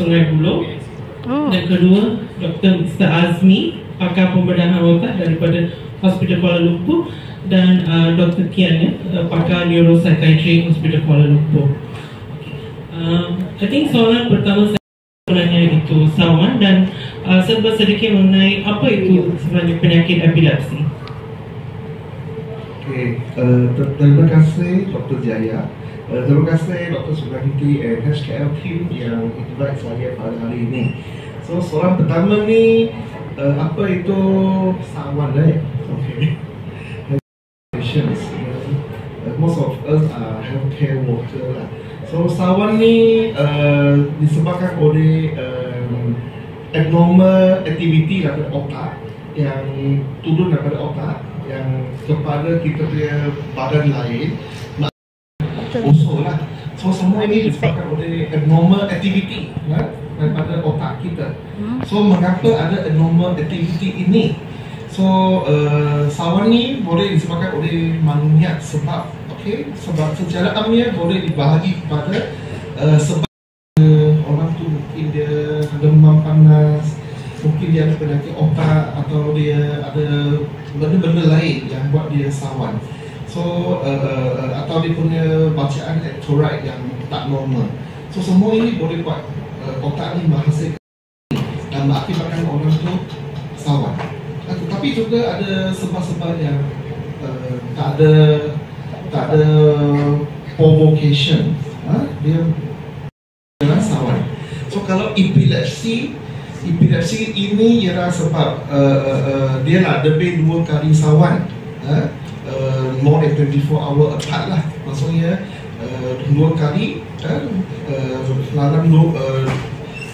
Sungai Buloh. Dan kedua, Dr. Mr. Azmi, pakar pembedahan otak daripada Hospital Kuala Lumpur, dan Dr. Tian, pakar neuropsychiatry Hospital Kuala Lumpur. I think soalan pertama saya sebenarnya itu Sawan, dan serba sedikit mengenai apa itu sebenarnya penyakit epilepsi. Terima kasih Dr. Jaya. Terima kasih Dr. Sulawati and HKL team yang invite saya pada hari ini. So soalan pertama ni, apa itu Sawan Okay. Most of us are healthcare worker lah. So Sawan ni disebabkan oleh abnormal activity daripada otak yang turun daripada otak yang kepada kita punya badan lain, usul lah. So semua ini disebabkan oleh abnormal activity daripada otak kita. So mengapa ada abnormal activity ini? So Sawan ni boleh disebabkan oleh banyak sebab. Sebab secara amnya boleh dibahagi kepada sebab orang tu mungkin dia demam panas, mungkin dia ada penyakit otak, atau dia ada benda-benda lain yang buat dia Sawan. So atau dia punya bacaan electrolyte yang tak normal. So semua ini boleh buat otak ni menghasilkan dan mengakibatkan orang tu Sawan. Tetapi juga ada sebab-sebab yang tak ada provocation, dia Sawan. So kalau epilepsi ini ialah sebab dia lah lebih 2 kali Sawan, more than 24 hour apart lah. Maksudnya 2 kali dalam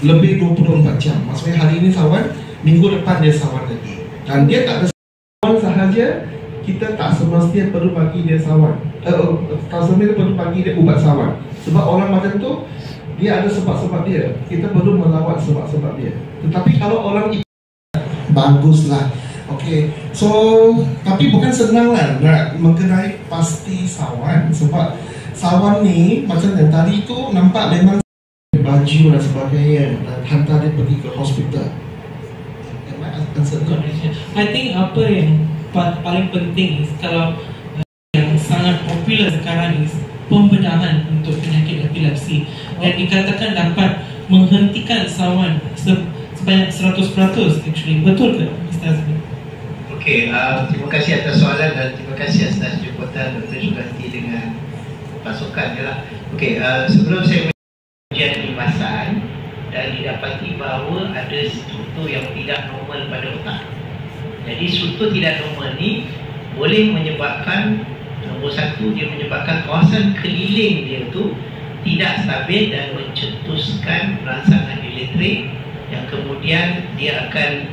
lebih 24 jam. Maksudnya hari ini Sawan, minggu depan dia Sawan lagi. Dan dia tak ada Sawan sahaja, kita tak semestinya perlu bagi dia Sawan. Tak semestinya perlu bagi dia ubat Sawan. Sebab orang macam tu, dia ada sebab-sebab dia. Kita perlu melawat sebab-sebab dia. Tetapi kalau orang itu baguslah. Okay. So, tapi bukan senang lah nak mengenai pasti Sawan. Sebab Sawan ni, macam yang tadi tu nampak memang baju dan sebagainya, dan hantar dia pergi ke hospital. I think apa yang paling penting kalau yang sangat popular sekarang is pembedahan untuk penyakit epilepsi, dan dikatakan dapat menghentikan Sawan sebanyak 100% actually. Betul ke Mr. Azmi? Okey, terima kasih atas soalan dan terima kasih atas jemputan Dr. Sulawati dengan pasukan lah. Okey, sebelum saya ujian limasan dan didapati bahawa ada struktur yang tidak normal pada otak. Jadi struktur tidak normal ni boleh menyebabkan, nombor satu, dia menyebabkan kawasan keliling dia tu tidak stabil dan mencetuskan rangsangan elektrik yang kemudian dia akan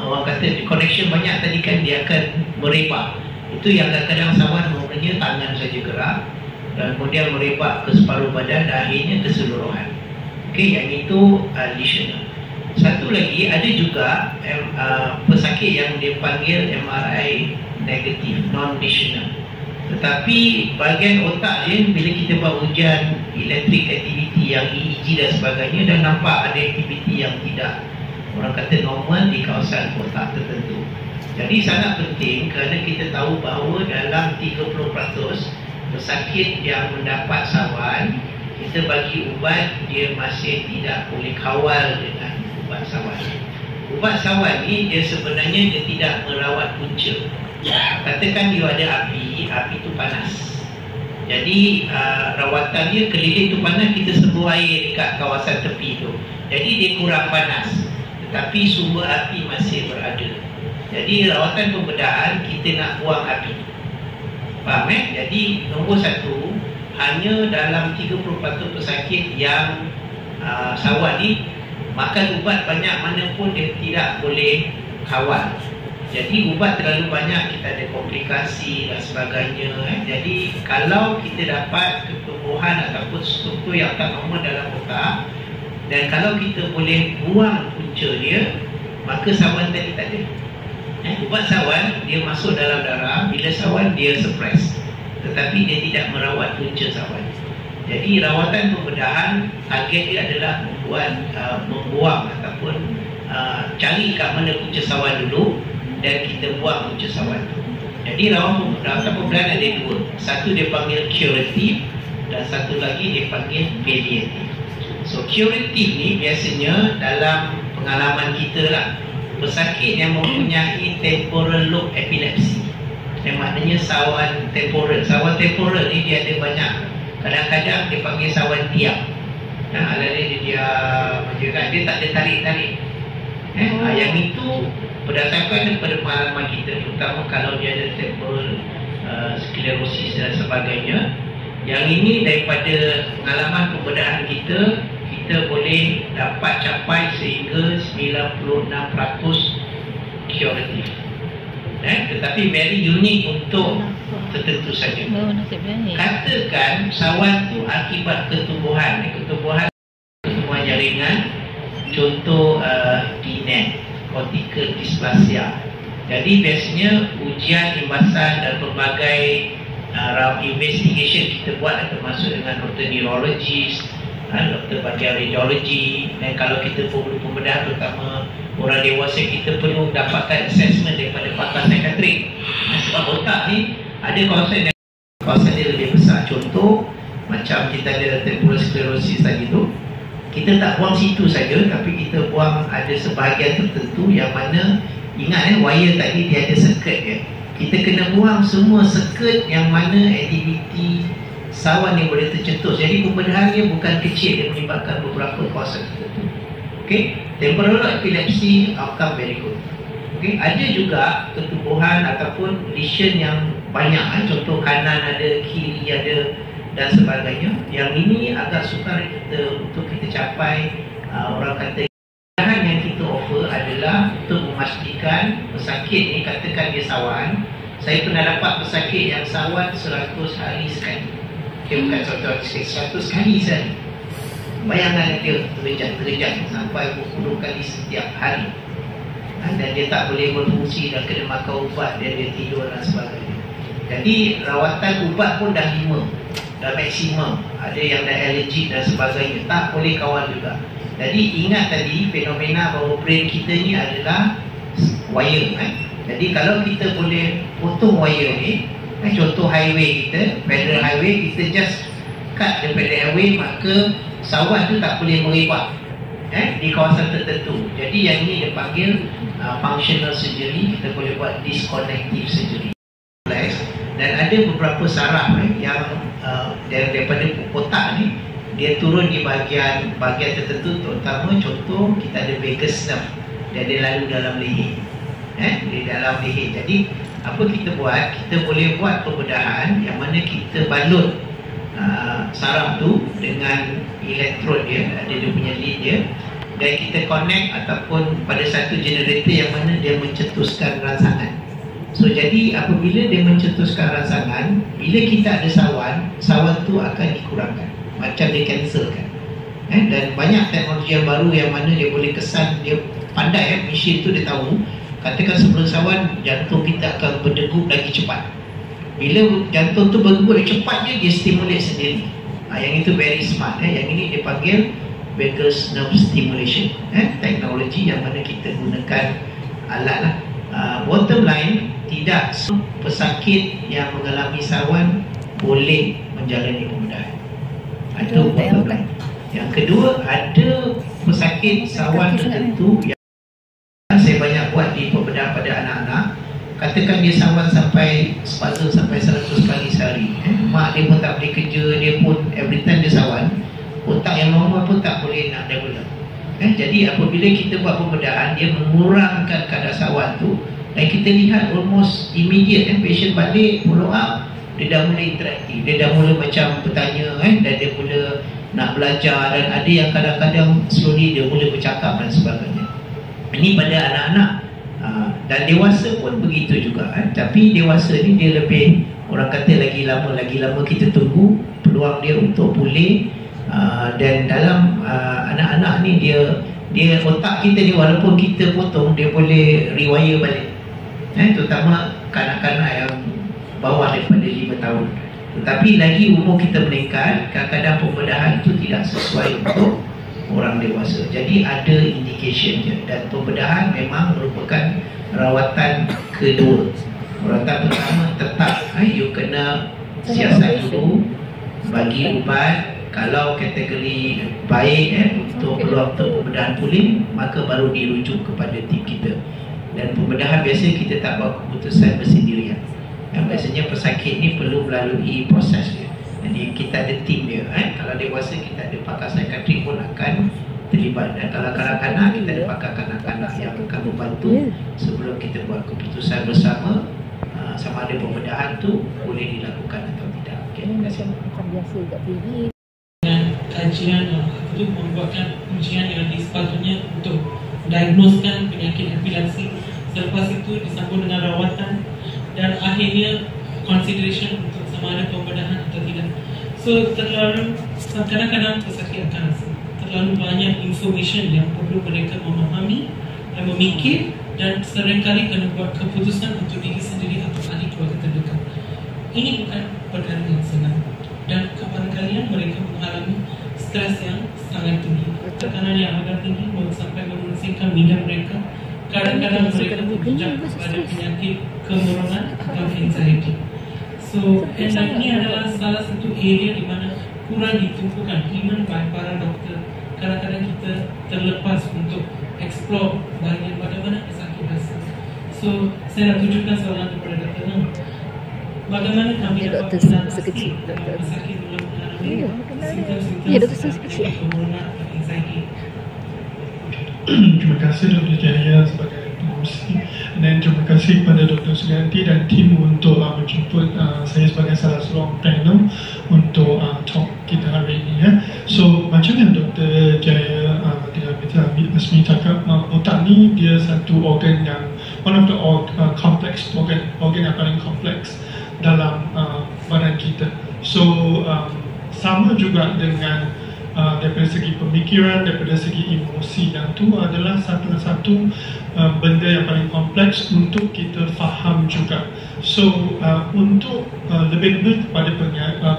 orang kata connection banyak tadi kan, dia akan merebak. Itu yang kadang-kadang Sawan namanya tangan saja gerak dan kemudian merebak ke separuh badan dan akhirnya keseluruhan. Okey, yang itu lesional. Satu lagi, ada juga pesakit yang dia panggil MRI negatif, non-lesional. Tetapi bahagian otak dia, bila kita buat ujian electric activity yang EEG dan sebagainya, dan nampak ada aktiviti yang tidak, orang kata normal di kawasan otak tertentu. Jadi sangat penting kerana kita tahu bahawa dalam 30% pesakit yang mendapat Sawan, kita bagi ubat, dia masih tidak boleh kawal dengan ubat Sawan. Ubat Sawan ni dia sebenarnya dia tidak merawat punca. Katakan dia ada api tu panas. Jadi rawatan dia keliling tu panas, kita sebuh air dekat kawasan tepi tu. Jadi dia kurang panas, tetapi sumber api masih berada. Jadi rawatan pembedahan kita nak buang api. Faham Jadi nombor satu, hanya dalam 30% pesakit yang Sawan ni makan ubat banyak mana pun dia tidak boleh kawal. Jadi ubat terlalu banyak, kita ada komplikasi dan sebagainya. Jadi kalau kita dapat pertumbuhan ataupun struktur yang tak normal dalam otak, dan kalau kita boleh buang punca dia, maka Sawan tadi tak ada. Ubat Sawan dia masuk dalam darah, bila Sawan dia suppress, tetapi dia tidak merawat punca Sawan. Jadi rawatan pembedahan target dia adalah membuang ataupun cari kat mana punca sawan dulu dan kita buang punca sawan tu. Jadi rawatan pembedahan ada dua. Satu dia panggil curative dan satu lagi dia panggil palliative. So curative ni biasanya dalam pengalaman kita lah, pesakit yang mempunyai temporal lobe epilepsy, yang maknanya sawan temporal. Sawan temporal ni dia ada banyak. Kadang-kadang dia panggil sawan diam. Ada dia diam je kan, dia tak ada tarik-tarik. Yang itu berdasarkan daripada pengalaman kita, terutama kalau dia ada temporal sklerosis dan sebagainya. Yang ini daripada pengalaman pembedahan kita boleh dapat capai sehingga 96% curative. Tetapi very unique untuk tertentu saja. Katakan sawan tu akibat ketumbuhan jaringan, contoh DNET, cortical dysplasia. Jadi biasanya ujian imbasan dan pelbagai investigation kita buat, termasuk dengan doktor neurologist, doktor bahagian radiologi, dan kalau kita perlu pembedahan terutama orang dewasa, kita perlu dapatkan assessment daripada pakar psikiatrik. Sebab otak ni ada kawasan dia lebih besar. Contoh macam kita ada temporal sclerosis tadi tu, kita tak buang situ saja, tapi kita buang ada sebahagian tertentu yang mana, ingat wire tadi dia ada circuit dia. Kita kena buang semua circuit yang mana aktiviti sawan yang boleh tercetus. Jadi pembedahan dia bukan kecil, dia menyebabkan beberapa kawasan tertentu. Temporal epilepsy outcome very good. Ada juga ketumbuhan ataupun lesion yang banyak, contoh kanan ada, kiri ada dan sebagainya. Yang ini agak sukar untuk kita capai. Orang kata pembedahan yang kita offer adalah untuk memastikan pesakit ni, katakan dia sawan. Saya pernah dapat pesakit yang sawan 100 hari sekali. Bukan 100 kali saja. Bayangan dia terjejak sampai 20 kali setiap hari. Dan dia tak boleh berfungsi dan kena makan ubat, dia tidur dan sebagainya. Jadi rawatan ubat pun dah 5, dah maksimum. Ada yang dah allergic dan sebagainya, tak boleh kawal juga. Jadi ingat tadi fenomena bahawa brain kita ni adalah wire. Jadi kalau kita boleh potong wire ni, contoh highway kita, federal highway, kita just cut the federal highway, maka sawan tu tak boleh merebak di kawasan tertentu. Jadi yang ini dia panggil functional surgery. Kita boleh buat disconnective surgery. Dan ada beberapa saraf yang daripada otak ni, dia turun di bahagian tertentu, terutama contoh kita ada vagus nerve, dia ada lalu dalam leher, di dalam leher. Jadi apa kita buat? Kita boleh buat pembedahan yang mana kita balut saraf tu dengan elektrod dia, ada dia punya lead dia, dan kita connect ataupun pada satu generator yang mana dia mencetuskan rangsangan. So jadi apabila dia mencetuskan rangsangan, bila kita ada sawan tu akan dikurangkan, macam dia cancelkan. Dan banyak teknologi yang baru yang mana dia boleh kesan, dia pandai mesin tu dia tahu. Katakan sebelum sawan, jantung kita akan berdegup lagi cepat. Bila jantung tu berdegup lagi cepat, dia stimulate sendiri. Yang itu very smart. Yang ini dia panggil vagus nerve stimulation. Teknologi yang mana kita gunakan alat lah. Bottom line, tidak semua pesakit yang mengalami sawan boleh menjalani pembedahan. Itu bottom line. Yang kedua, ada pesakit sawan tertentu yang saya banyak buat di pembedahan pada anak-anak. Katakan dia sawan sampai spasm sampai 100 kali sehari. Mak dia pun tak boleh kerja, dia pun every time dia sawan, otak yang normal pun tak boleh nak develop. Jadi apabila kita buat pembedahan, dia mengurangkan kadar sawan tu, dan kita lihat almost immediate, patient balik follow up, dia dah mulai interaktif, dia dah mula macam bertanya, dan dia mula nak belajar, dan ada yang kadang-kadang slowly dia mula bercakap dan sebagainya. Ini pada anak-anak, dan dewasa pun begitu juga. Tapi dewasa ni dia lebih, orang kata lagi lama kita tunggu peluang dia untuk pulih. Dan dalam anak-anak ni dia otak kita ni walaupun kita potong, dia boleh rewire balik. Terutama kanak-kanak yang bawah daripada 5 tahun. Tetapi lagi umur kita meningkat, kadang-kadang pembedahan itu tidak sesuai untuk orang dewasa. Jadi ada indication je. Dan pembedahan memang merupakan rawatan kedua. Rawatan pertama tetap you kena siasat dulu, bagi ubat. Kalau kategori baik untuk peluang untuk pembedahan pulih, maka baru dirujuk kepada tim kita. Dan pembedahan biasa kita tak buat keputusan bersendirian. Biasanya pesakit ni perlu melalui proses dia. Jadi kita ada tim dia. Kalau dewasa kita ada pakar psikiatrik pun akan terlibat. Dan kalau kanak-kanak kita ada pakar kanak-kanak yang akan membantu sebelum kita buat keputusan bersama sama ada pembedahan tu boleh dilakukan atau tidak. Okay, terima kasih. Macam biasa kat TV. Dan kajian itu membuatkan ujian yang sepatutnya untuk diagnoskan penyakit epilepsi. Selepas itu disambung dengan rawatan dan akhirnya consideration untuk sama ada pembedahan atau tidak. So terlalu kadang-kadang pesakit akan rasa terlalu banyak information yang perlu mereka memahami dan memikir, dan seringkali kena buat keputusan untuk diri sendiri atau ahli keluarga terdekat. Ini bukan perkara yang senang, dan kebarangkalian mereka mengalami stres yang sangat tinggi, tekanan yang agak tinggi sampai memusingkan minda mereka. Kadang-kadang mereka berpijak pada penyakit kemurungan atau anxiety. So, ini adalah salah satu area di mana kurang ditumpukan even by para doktor. Kadang-kadang kita terlepas untuk explore bahagian bagaimana pesakit rasa. So, saya nak tunjukkan soalan kepada Dr. Neng. Bagaimana kami dapat mengatasi pesakit mula mengalami simptom-simptom kemurungan atau anxiety? Terima kasih Dr. Jaya sebagai pengurusi, dan terima kasih kepada Dr. Suganti dan tim untuk menjemput saya sebagai salah seorang panel untuk talk kita hari ini. So macam yang Dr. Jaya Asmi cakap, otak ni dia satu organ yang one of the complex organ yang paling kompleks dalam badan kita. So sama juga dengan daripada segi pemikiran, daripada segi emosi, dan itu adalah satu benda yang paling kompleks untuk kita faham juga. So untuk lebih-lebih kepada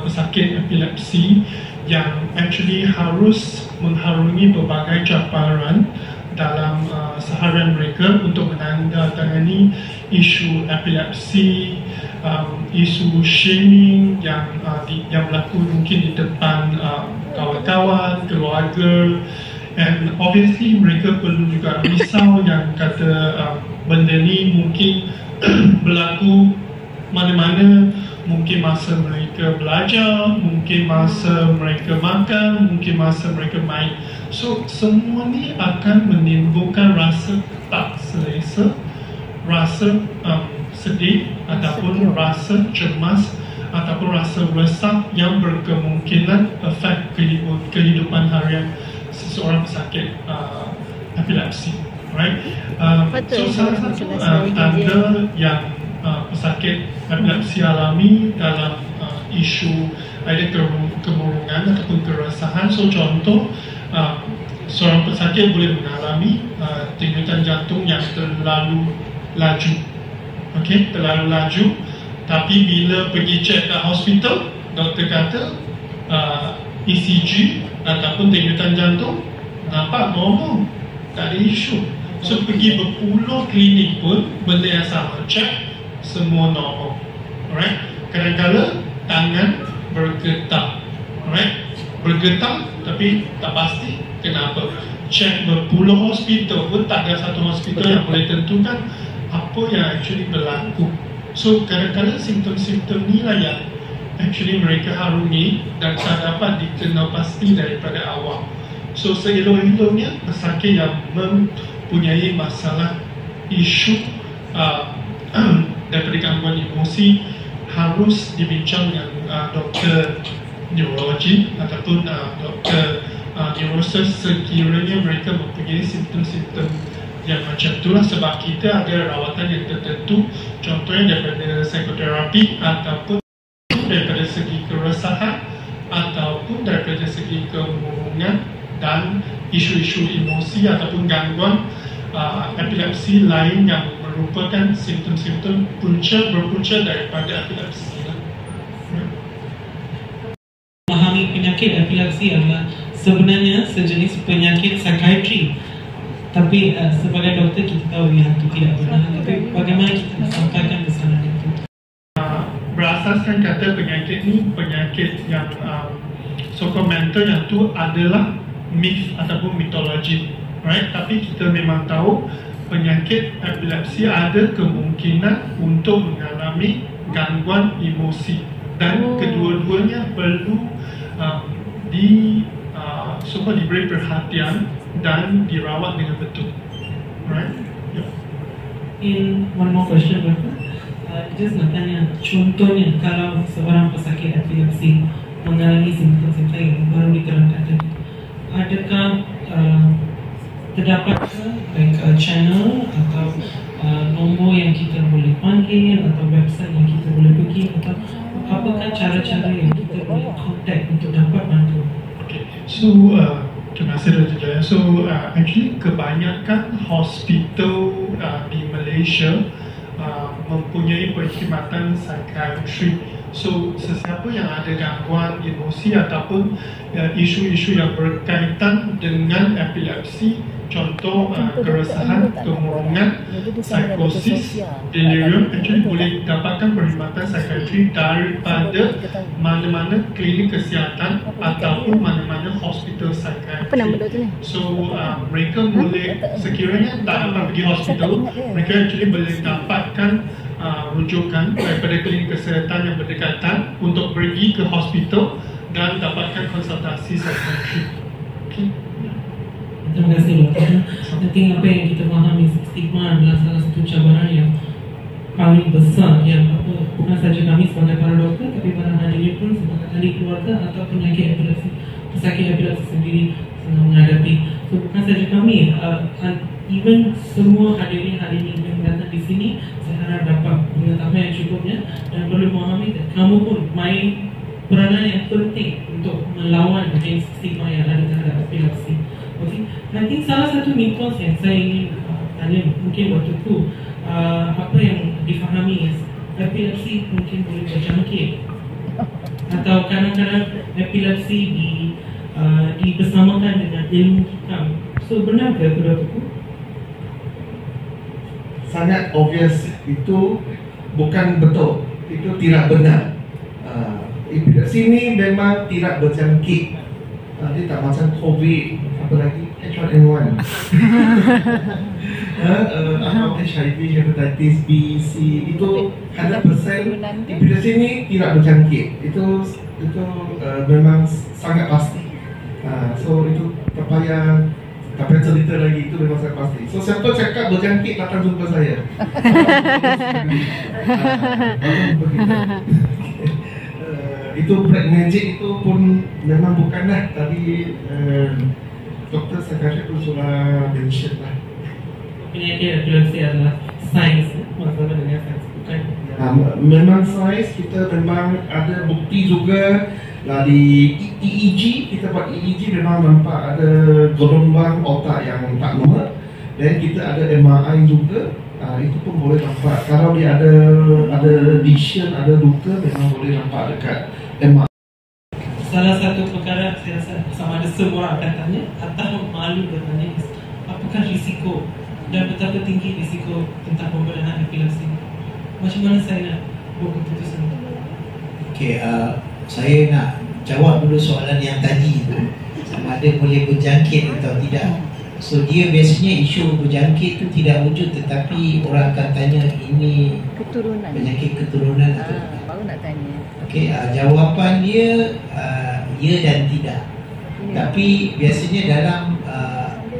pesakit epilepsi yang actually harus mengharungi berbagai cabaran dalam seharian mereka untuk menandatangani isu epilepsi, isu shaming yang berlaku mungkin di depan kawan-kawan, keluarga, and obviously mereka perlu juga risau yang kata benda ni mungkin berlaku mana-mana, mungkin masa mereka belajar, mungkin masa mereka makan, mungkin masa mereka main. So semua ni akan menimbulkan rasa tak selesa, rasa sedih ataupun rasa cemas ataupun rasa resah yang berkemungkinan efek kehidupan harian seseorang pesakit epilepsi, right? So salah satu tanda yang pesakit epilepsi alami dalam isu ada kemurungan ataupun keresahan. So contoh, seorang pesakit boleh mengalami denyutan jantung yang terlalu laju, terlalu laju. Tapi bila pergi cek kat hospital, doktor kata ECG ataupun denyutan jantung nampak normal, tak ada isu. So pergi berpuluh klinik pun benda yang sama, cek semua normal. Alright, kadang-kadang tangan bergetar, alright, bergetar tapi tak pasti kenapa. Cek berpuluh hospital pun tak ada satu hospital yang boleh tentukan apa yang actually berlaku. So kadang-kadang simptom-simptom ni lah yang actually mereka harungi dan tak dapat dikenal pasti daripada awal. So seelok-eloknya pesakit yang mempunyai masalah isu daripada gangguan emosi harus dibincang dengan doktor neurologi ataupun doktor neurosurgeon sekiranya mereka mempunyai simptom-simptom yang macam itulah. Sebab kita ada rawatan yang tertentu, contohnya daripada psikoterapi ataupun daripada segi keresahan ataupun daripada segi kemurungan dan isu-isu emosi ataupun gangguan epilepsi lain yang merupakan simptom-simptom berpunca daripada epilepsi. pesakit epilepsi adalah sebenarnya sejenis penyakit psikiatri. Tapi sebagai doktor kita tahu yang itu tidak benar. Tapi bagaimana kita sampaikan pesanan itu? Berasaskan kata penyakit ni penyakit yang so-called mental yang tu adalah myth ataupun mitologi, right? Tapi kita memang tahu penyakit epilepsi ada kemungkinan untuk mengalami gangguan emosi dan kedua-duanya perlu diberi perhatian dan dirawat dengan betul, right? Yeah. In one more question, Doktor. Just nak tanya, contohnya kalau seorang pesakit epilepsi mengalami simptom-simptom yang baru diterangkan tadi, adakah terdapat channel atau nombor yang kita boleh panggil atau website yang kita boleh pergi, atau apakah cara-cara yang kita boleh contact untuk dapat bantu? Okay, so terima kasih Dr. Jaya. So actually kebanyakan hospital di Malaysia mempunyai perkhidmatan psikiatri. So sesiapa yang ada gangguan emosi ataupun isu-isu yang berkaitan dengan epilepsi, contoh keresahan, kemurungan, psikosis, delirium, actually boleh dapatkan perkhidmatan psikiatri daripada mana-mana klinik kesihatan ataupun mana-mana hospital psikiatri. So mereka boleh, sekiranya tak dapat pergi hospital, mereka actually boleh dapatkan rujukan daripada klinik kesihatan yang berdekatan untuk pergi ke hospital dan dapatkan konsultasi psikiatri. Okay. Terima kasih Doktor. I think apa yang kita fahami, stigma adalah salah satu cabaran yang paling besar yang bukan saja kami sebagai para doktor, tapi para hadirin pun sebagai ahli keluarga atau penyakit epilepsi, pesakit epilepsi sendiri sedang menghadapi. So bukan saja kami, even semua hadirin hari ini yang datang di sini, saya harap dapat pengetahuan yang cukupnya dan perlu memahami kamu pun main peranan yang penting untuk melawan stigma yang ada terhadap epilepsi. Okay. Nanti salah satu mitos yang saya ingin tanya mungkin waktu itu, apa yang difahami epilepsi mungkin boleh berjangkit atau kadang-kadang epilepsi dibersamakan dengan ilmu hitam. So benar ke Doktor? Sangat obvious, itu bukan betul, itu tidak benar. Epilepsi ini memang tidak berjangkit. Dia tak macam COVID, apa lagi, H1N1 atau HIV, hepatitis B, C, itu 100% epilepsi ini tidak berjangkit. Itu memang sangat pasti. So itu tak payah cerita lagi, itu memang sangat pasti. So siapa cakap berjangkit, datang jumpa saya. Itu black magic itu pun memang bukanlah. Tadi doktor psikiatri pun sudah mention lah. Penyakit epilepsi adalah sains, masalah dengan sains bukan? Memang sains, kita memang ada bukti juga lah di EEG. Kita buat EEG memang nampak ada gelombang otak yang tak normal. Dan kita ada MRI juga. Itu pun boleh nampak. Kalau dia ada lesion, ada luka, memang boleh nampak dekat MRI. Salah satu perkara saya rasa sama ada semua akan tanya atau malu bertanya, apakah risiko dan betapa tinggi risiko tentang pembedahan epilepsi? Macam mana saya nak buat keputusan? Okey, saya nak jawab dulu soalan yang tadi tu, sama ada boleh berjangkit atau tidak. So dia biasanya isu berjangkit tu tidak wujud, tetapi orang akan tanya ini keturunan, penyakit keturunan atau tidak. Baru nak tanya. Okey, jawapan dia ya dan tidak. Tapi biasanya dalam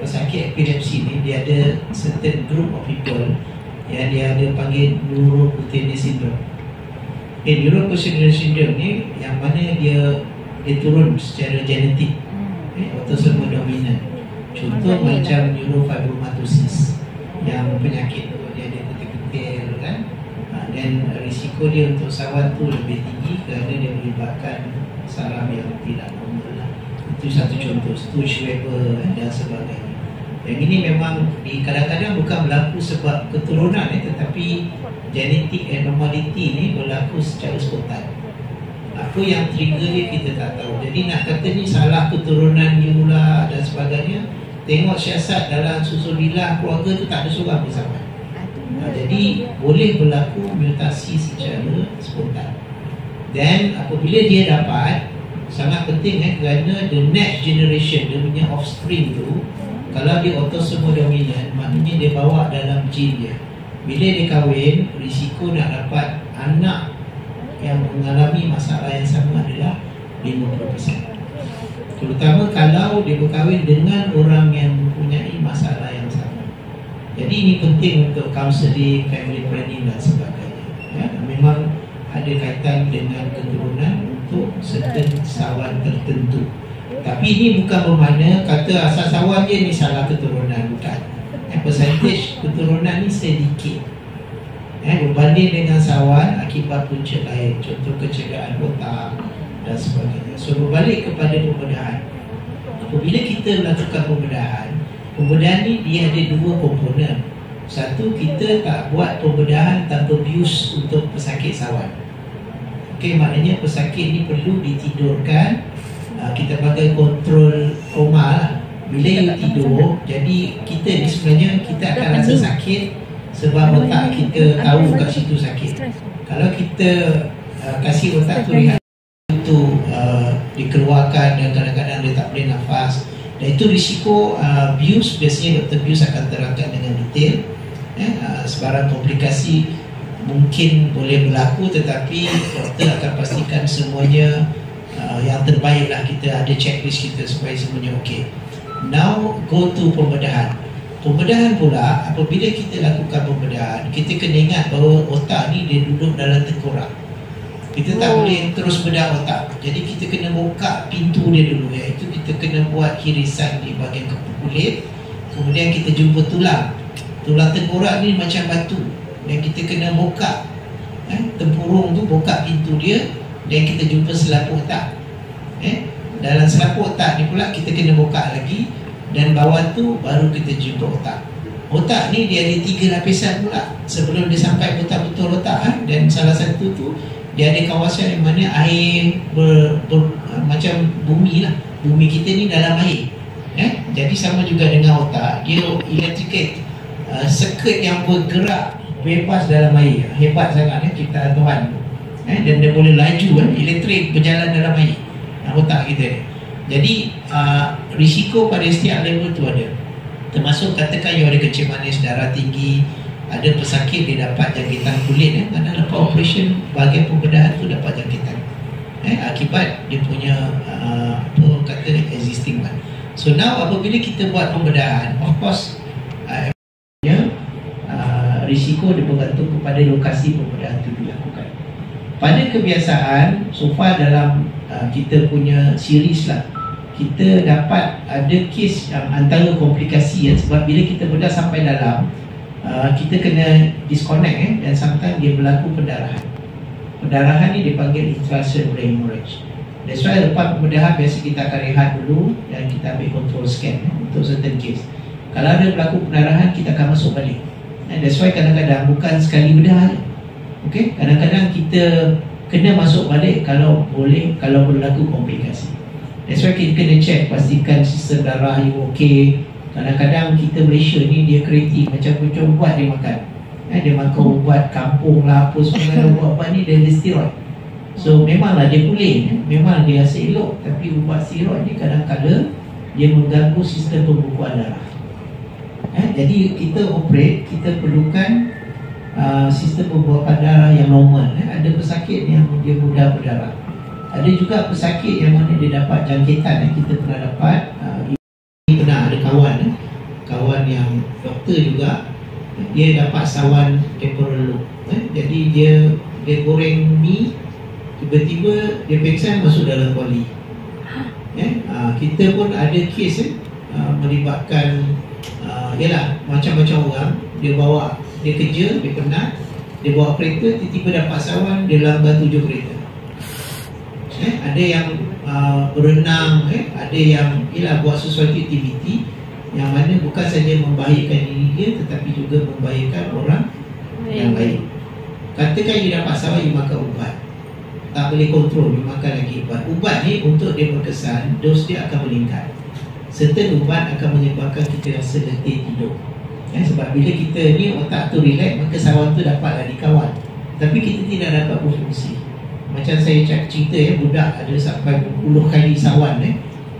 pesakit epilepsi ni dia ada certain group of people yang dia ada panggil neurocutaneous syndrome. Neurocutaneous syndrome ni yang mana dia turun secara genetik, autosomal dominant. Contoh macam neurofibromatosis yang penyakit tu dia ada ketil-ketil kan, dan risiko dia untuk sawan tu lebih tinggi kerana dia melibatkan saraf yang tidak normal lah. Itu satu contoh, Sturge-Weber dan sebagainya. Yang ini memang kadang-kadang bukan berlaku sebab keturunan tetapi genetic abnormality ni berlaku secara spontan. Apa yang trigger dia kita tak tahu. Jadi nak kata ni salah keturunan you lah dan sebagainya, tengok siasat dalam susun bilah keluarga tu tak ada seorang bersama. Jadi boleh berlaku mutasi secara spontan. Dan apabila dia dapat, sangat penting kerana the next generation, dia punya offspring tu, kalau dia autosomal dominant, maknanya dia bawa dalam gene dia. Bila dia kahwin, risiko nak dapat anak yang mengalami masalah yang sama adalah 50%. Terutama kalau dia berkahwin dengan orang yang mempunyai masalah yang sama. Jadi ini penting untuk counselling, family planning dan sebagainya. Ya, memang ada kaitan dengan keturunan untuk certain sawan tertentu. Tapi ini bukan bermakna kata asal sawan je ni salah keturunan, bukan. Percentage keturunan ni sedikit. Berbanding dengan sawan akibat punca lain, contoh kecederaan otak dan sebagainya. So berbalik kepada pembedahan. Apabila kita melakukan pembedahan ni dia ada dua komponen. Satu, kita tak buat pembedahan tanpa bius untuk pesakit sawan. Okey, maknanya pesakit ni perlu ditidurkan. Kita pakai kontrol koma lah. Bila you tidur, jadi kita ni sebenarnya kita akan rasa sakit sebab otak kita tahu kat situ sakit. Kalau kita kasih otak tu rehat untuk dikeluarkan dan kadang-kadang dia tak boleh nafas, dan itu risiko bius. Biasanya doktor bius akan terangkan dengan detail. Sebarang komplikasi mungkin boleh berlaku, tetapi doktor akan pastikan semuanya yang terbaik lah. Kita ada checklist kita supaya semuanya okey. Now go to pembedahan. Pembedahan pula, apabila kita lakukan pembedahan, kita kena ingat bahawa otak ni dia duduk dalam tengkorak. Kita tak boleh terus bedah otak. Jadi kita kena buka pintu dia dulu, iaitu kita kena buat irisan di bahagian kulit. Kemudian kita jumpa tulang. Tulang tengkorak ni macam batu, dan kita kena buka tempurung tu, buka pintu dia, dan kita jumpa selaput otak. Dalam selaput otak ni pula kita kena buka lagi, dan bawah tu baru kita jumpa otak. Otak ni dia ada 3 lapisan pula sebelum dia sampai betul-betul otak. Dan salah satu tu dia ada kawasan yang mana air macam bumi lah. Bumi kita ni dalam air. Jadi sama juga dengan otak, dia electrical circuit yang bergerak bebas dalam air. Hebat sangat ciptaan Tuhan. Dan dia boleh laju elektrik berjalan dalam air, otak kita. Jadi risiko pada setiap level tu ada. Termasuk katakan you ada kencing manis, darah tinggi, ada pesakit dia dapat jangkitan kulit, kerana lepas operation bahagian pembedahan tu dapat jangkitan akibat dia punya existing one. So now apabila kita buat pembedahan, of course risiko dia bergantung kepada lokasi pembedahan itu dilakukan. Pada kebiasaan, so far dalam kita punya series lah, kita dapat ada kes antara komplikasi sebab bila kita bedah sampai dalam, kita kena disconnect dan sometimes dia berlaku pendarahan. Pendarahan ni dipanggil intracerebral hemorrhage. That's why lepas pembedahan biasa kita akan rehat dulu dan kita ambil control scan untuk certain case. Kalau ada berlaku pendarahan, kita akan masuk balik. That's why kadang-kadang bukan sekali bedah. Okay? Kadang-kadang kita kena masuk balik kalau boleh, kalau berlaku komplikasi. That's why kita kena check, pastikan sistem darah you okey. Kadang-kadang kita Malaysia ni dia kreatif, macam ubat dia makan. Dia makan ubat kampung lah, apa semua ubat ni dia steroid. So memanglah dia boleh, memang dia rasa elok, tapi ubat steroid ni kadang-kadang dia mengganggu sistem pembukuan darah. Jadi kita operate, kita perlukan sistem pembuatan darah yang normal. Ada pesakit yang dia mudah berdarah. Ada juga pesakit yang mana dia dapat jangkitan. Kita pernah dapat, pernah ada kawan yang doktor juga, dia dapat sawan temporal lobe. Jadi dia goreng mie, tiba-tiba dia pingsan masuk dalam kuali. Kita pun ada kes melibatkan yalah, macam-macam orang. Dia bawa, dia kerja, dia penat, dia bawa kereta, tiba-tiba dapat sawan, dia lambat 7 kereta. Ada yang berenang, ada yang buat sesuatu aktiviti yang mana bukan saja membahayakan diri dia, tetapi juga membahayakan orang yang lain. Katakan dia dapat sawan, dia makan ubat, tak boleh kontrol, dia makan lagi ubat. Ubat ni untuk dia berkesan, dos dia akan meningkat. Certain ubat akan menyebabkan kita rasa letih tidur. Sebab bila kita ni otak tu relax, maka sawan tu dapatlah dikawal. Tapi kita tidak dapat berfungsi. Macam saya cerita budak ada sampai 10 kali sawan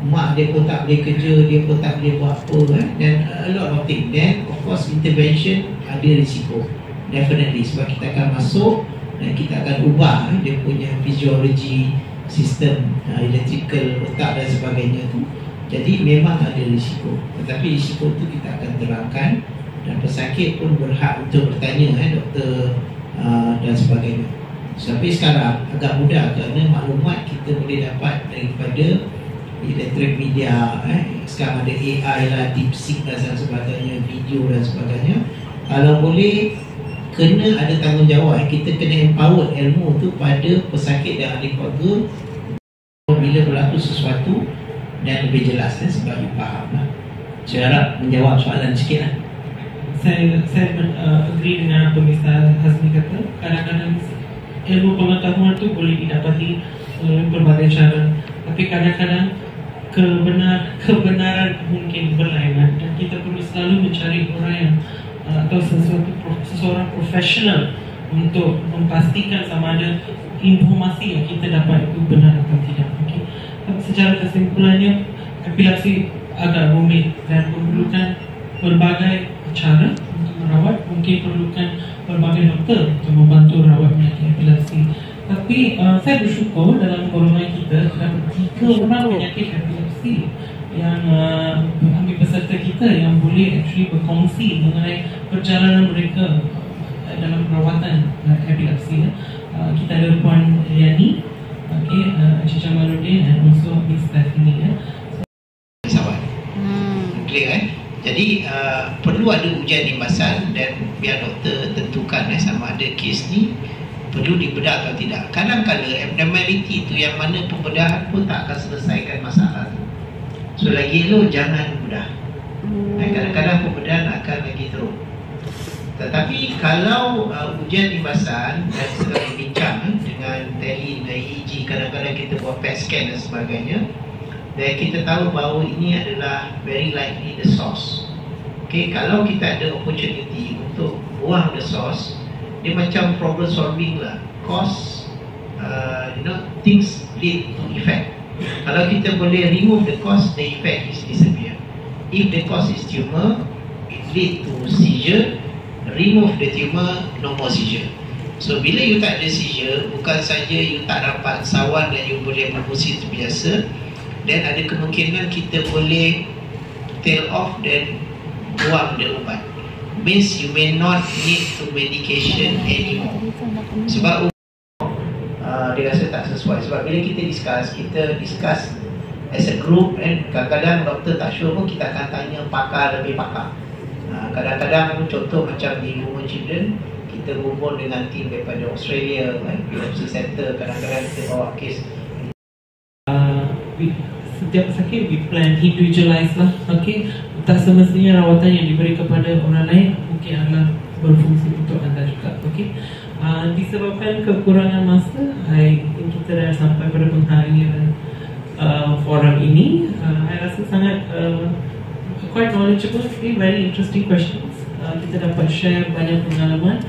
mak dia pun tak boleh kerja, dia pun tak boleh buat apa dan a lot of things. Then of course intervention ada risiko. Definitely, sebab kita akan masuk dan kita akan ubah dia punya physiology, sistem electrical otak dan sebagainya tu. Jadi memang ada risiko. Tetapi risiko tu kita akan terangkan dan pesakit pun berhak untuk bertanya doktor dan sebagainya. Tapi sekarang agak mudah kerana maklumat kita boleh dapat daripada elektrik media. Sekarang ada AI lah, DeepSeek dan sebagainya, video dan sebagainya. Kalau boleh kena ada tanggungjawab, kita kena empower ilmu tu pada pesakit dan ahli keluarga bila berlaku sesuatu dan lebih jelas sebab dia faham lah. Saya harap menjawab soalan sikit lah. Saya agree dengan apa Mr. Hazmi kata. Kadang-kadang ilmu pengetahuan tu boleh didapati berbagai cara, tapi kadang-kadang kebenaran mungkin berlainan dan kita perlu selalu mencari orang yang atau seseorang profesional untuk memastikan sama ada informasi yang kita dapat itu benar atau tidak. Okay. Tapi secara kesimpulannya, epilepsi agak rumit dan memerlukan berbagai cara untuk merawat. Mungkin perlukan berbagai doktor untuk membantu rawat penyakit epilepsi. Tapi saya bersyukur dalam golongan kita terdapat 3 orang penyakit epilepsi yang ambil peserta kita yang boleh actually berkongsi mengenai perjalanan mereka dalam perawatan epilepsi. Kita ada Puan Yani, Encik Jamaluddin dan also Miss Stephanie. Sahabat, clear Jadi perlu ada ujian imbasan dan biar doktor tentukan sama ada kes ni perlu dibedah atau tidak. Kadang-kadang abnormality itu yang mana pembedahan pun tak akan selesaikan masalah tu. So lagi elok jangan bedah. Kadang-kadang pembedahan akan lagi teruk. Tetapi kalau ujian imbasan dan sedang bincang dengan tele, dengan EEG, kadang-kadang kita buat PET scan dan sebagainya, dan kita tahu bahawa ini adalah very likely the source. Okay, kalau kita ada opportunity untuk buang the source, dia macam problem solving lah. Cause, things lead to effect. Kalau kita boleh remove the cause, the effect is disappear. If the cause is tumor, it lead to seizure. Remove the tumor, no more seizure. So bila you tak ada seizure, bukan saja you tak dapat sawan dan you boleh berfungsi biasa, dan ada kemungkinan kita boleh tail off dan buang the ubat. Means you may not need to medication anymore. Sebab dia rasa tak sesuai. Sebab bila kita discuss as a group, kadang-kadang doktor tak sure pun kita akan tanya pakar lebih pakar. Kadang-kadang contoh macam di Women Children, kita berhubung dengan tim daripada Australia, Epilepsy Center, kadang-kadang kita bawa kes. Setiap sakit we plan individualize lah. Okay, tak semestinya rawatan yang diberi kepada orang lain mungkin adalah berfungsi untuk anda juga. Okay, disebabkan kekurangan masa, I think kita dah sampai pada pengharian forum ini. I rasa sangat quite knowledgeable, very interesting questions. Kita dapat share banyak pengalaman